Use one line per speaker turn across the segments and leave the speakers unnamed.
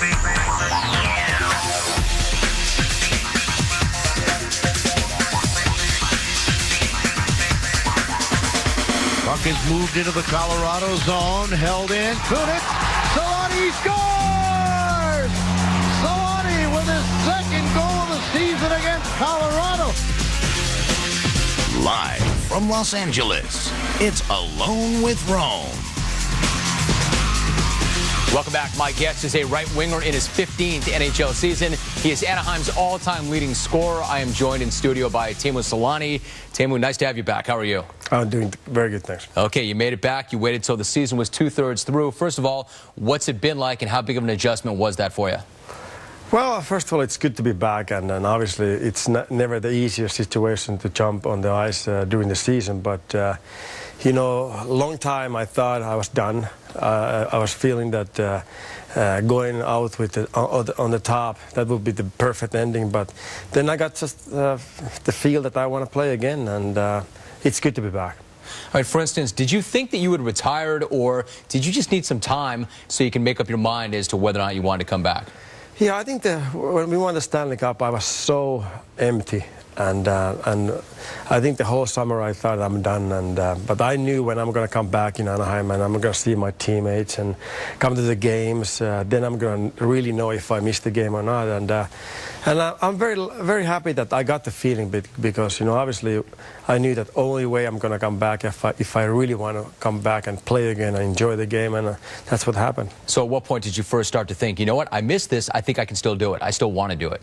Puck is moved into the Colorado zone, held in, Kunitz, Selanne scores! Selanne with his second goal of the season against Colorado.
Live from Los Angeles, it's Alone with Rome.
Welcome back. My guest is a right winger in his 15th NHL season. He is Anaheim's all-time leading scorer. I am joined in studio by Teemu Selanne. Teemu, nice to have you back. How are you?
I'm doing very good, thanks.
Okay, you made it back. You waited till the season was 2/3 through. First of all, what's it been like and how big of an adjustment was that for you?
Well, first of all, it's good to be back, and obviously it's never the easiest situation to jump on the ice during the season, but you know, a long time I thought I was done. I was feeling that going out with on the top, that would be the perfect ending, but then I got just the feel that I want to play again, and it's good to be back.
All right, for instance, did you think that you would have retired, or did you just need some time so you can make up your mind as to whether or not you wanted to come back?
Yeah, I think when we won the Stanley Cup, I was so empty, and I think the whole summer I thought I'm done, but I knew when I'm going to come back in Anaheim and I'm going to see my teammates and come to the games, then I'm going to really know if I missed the game or not, and I'm very happy that I got the feeling, because you know, obviously I knew that only way I'm going to come back if I really want to come back and play again and enjoy the game, and that's what happened.
So at what point did you first start to think, you know what, I missed this, I think I can still do it, I still want to do it?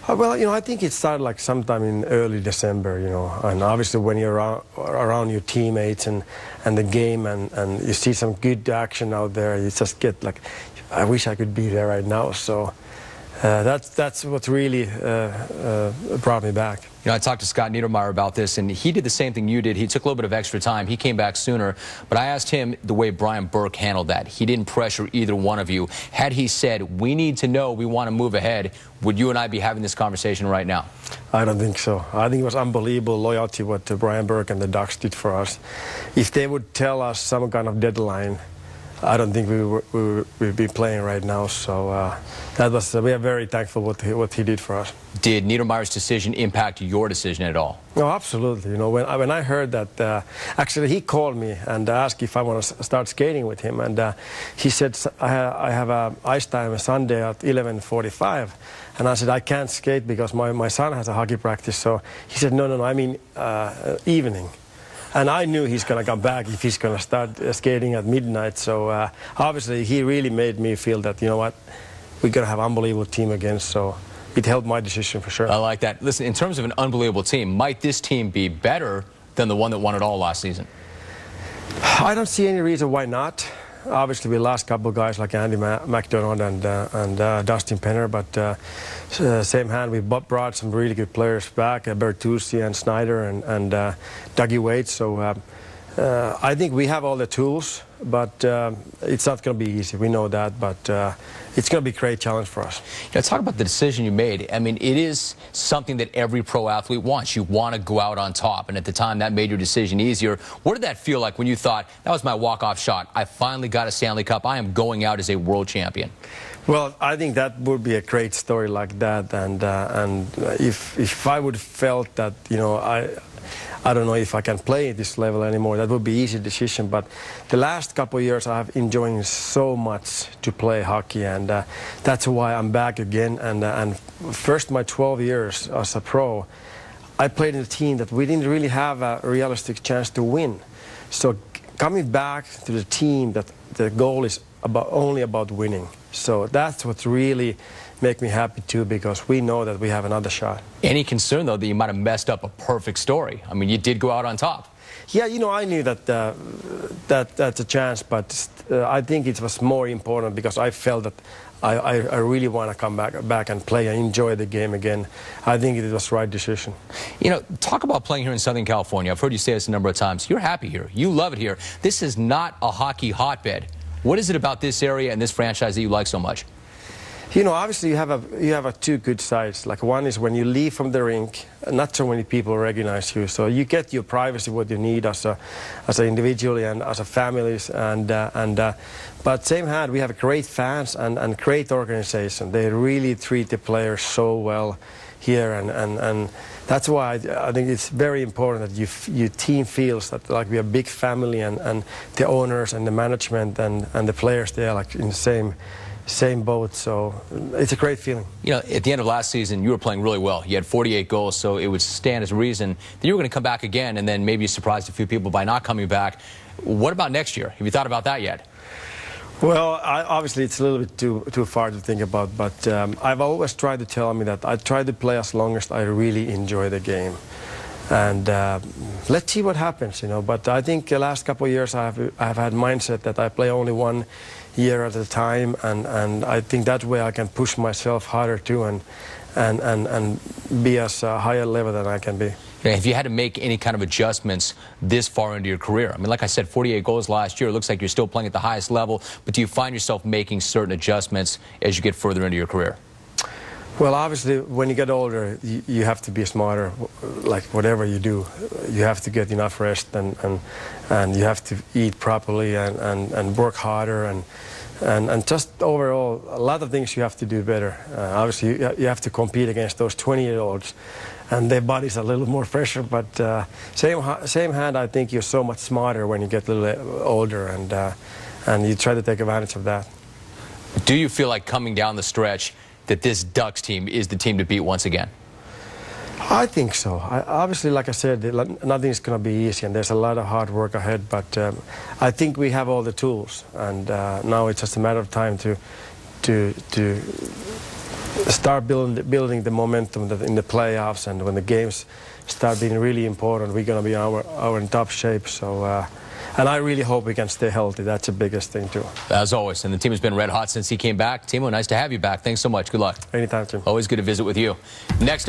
Well, you know, I think it started like sometime in early December, you know, and obviously when you're around your teammates and the game and you see some good action out there, you just get like, I wish I could be there right now. So that's what really brought me back.
You know, I talked to Scott Niedermayer about this, and he did the same thing you did. He took a little bit of extra time. He came back sooner, but I asked him the way Brian Burke handled that. He didn't pressure either one of you. Had he said, we need to know, we want to move ahead, would you and I be having this conversation right now?
I don't think so. I think it was unbelievable loyalty what Brian Burke and the Ducks did for us. If they would tell us some kind of deadline, I don't think we would be playing right now. So we are very thankful what he did for us.
Did Niedermayer's decision impact your decision at all?
No, absolutely. You know, when I heard that, actually he called me and asked if I want to start skating with him, and he said I have a ice time Sunday at 11:45, and I said I can't skate because my son has a hockey practice. So he said no, I mean evening. And I knew he's going to come back if he's going to start skating at midnight. So obviously he really made me feel that, you know what, we're going to have an unbelievable team again. So it helped my decision for sure.
I like that. Listen, in terms of an unbelievable team, might this team be better than the one that won it all last season?
I don't see any reason why not. Obviously, we lost a couple of guys like Andy McDonald and Dustin Penner, but same hand, we brought some really good players back, Bertuzzi and Snyder and Dougie Waite. So I think we have all the tools, but it's not going to be easy. We know that, but it's going to be a great challenge for us.
Now, talk about the decision you made. I mean, it is something that every pro athlete wants. You want to go out on top, and at the time, that made your decision easier. What did that feel like when you thought, that was my walk-off shot, I finally got a Stanley Cup, I am going out as a world champion?
Well, I think that would be a great story like that, and if I would have felt that, you know, I don't know if I can play at this level anymore, that would be an easy decision, but the last couple of years I have enjoyed so much to play hockey, and that's why I'm back again, and first my 12 years as a pro, I played in a team that we didn't really have a realistic chance to win. So coming back to the team that the goal is only about winning. So that's what really make me happy too, because we know that we have another shot.
Any concern, though, that you might have messed up a perfect story? I mean, you did go out on top.
Yeah, you know, I knew that that's a chance, but I think it was more important because I felt that I really want to come back and play and enjoy the game again. I think it was the right decision. You
know, talk about playing here in Southern California. I've heard you say this a number of times. You're happy here. You love it here. This is not a hockey hotbed. What is it about this area and this franchise that you like so much?
You know, obviously you have two good sides. Like one is when you leave from the rink, not so many people recognize you, so you get your privacy, what you need as an individual and as a families. But same hand, we have great fans and great organization. They really treat the players so well here, and that's why I think it's very important that your team feels that like we are a big family, and the owners and the management and the players, they are like in the same boat, so it's a great feeling.
You know, at the end of last season, you were playing really well. You had 48 goals, so it would stand as a reason that you were going to come back again, and then maybe you surprised a few people by not coming back. What about next year? Have you thought about that yet?
Well, obviously it's a little bit too far to think about, but I've always tried to tell me that I try to play as long as I really enjoy the game. And let's see what happens, you know. But I think the last couple of years I've had mindset that I play only 1 year at a time, and I think that way I can push myself harder too, and be as higher level than I can be.
Have you had to make any kind of adjustments this far into your career? I mean, like I said, 48 goals last year. It looks like you're still playing at the highest level, but do you find yourself making certain adjustments as you get further into your career?
Well, obviously, when you get older, you have to be smarter. Like whatever you do, you have to get enough rest, and you have to eat properly and work harder, and just overall, a lot of things you have to do better. Obviously, you have to compete against those 20-year-olds, and their bodies are a little more pressure. But same hand, I think you're so much smarter when you get a little older, and you try to take advantage of that.
Do you feel like coming down the stretch that this Ducks team is the team to beat once again?
I think so. Obviously, like I said, nothing's going to be easy, and there's a lot of hard work ahead, but I think we have all the tools, and now it's just a matter of time to start building the momentum in the playoffs, and when the games start being really important, we're going to be in top shape. So, and I really hope we can stay healthy. That's the biggest thing, too.
As always, and the team has been red hot since he came back. Teemu, nice to have you back. Thanks so much. Good luck.
Anytime, Tim.
Always good to visit with you. Next.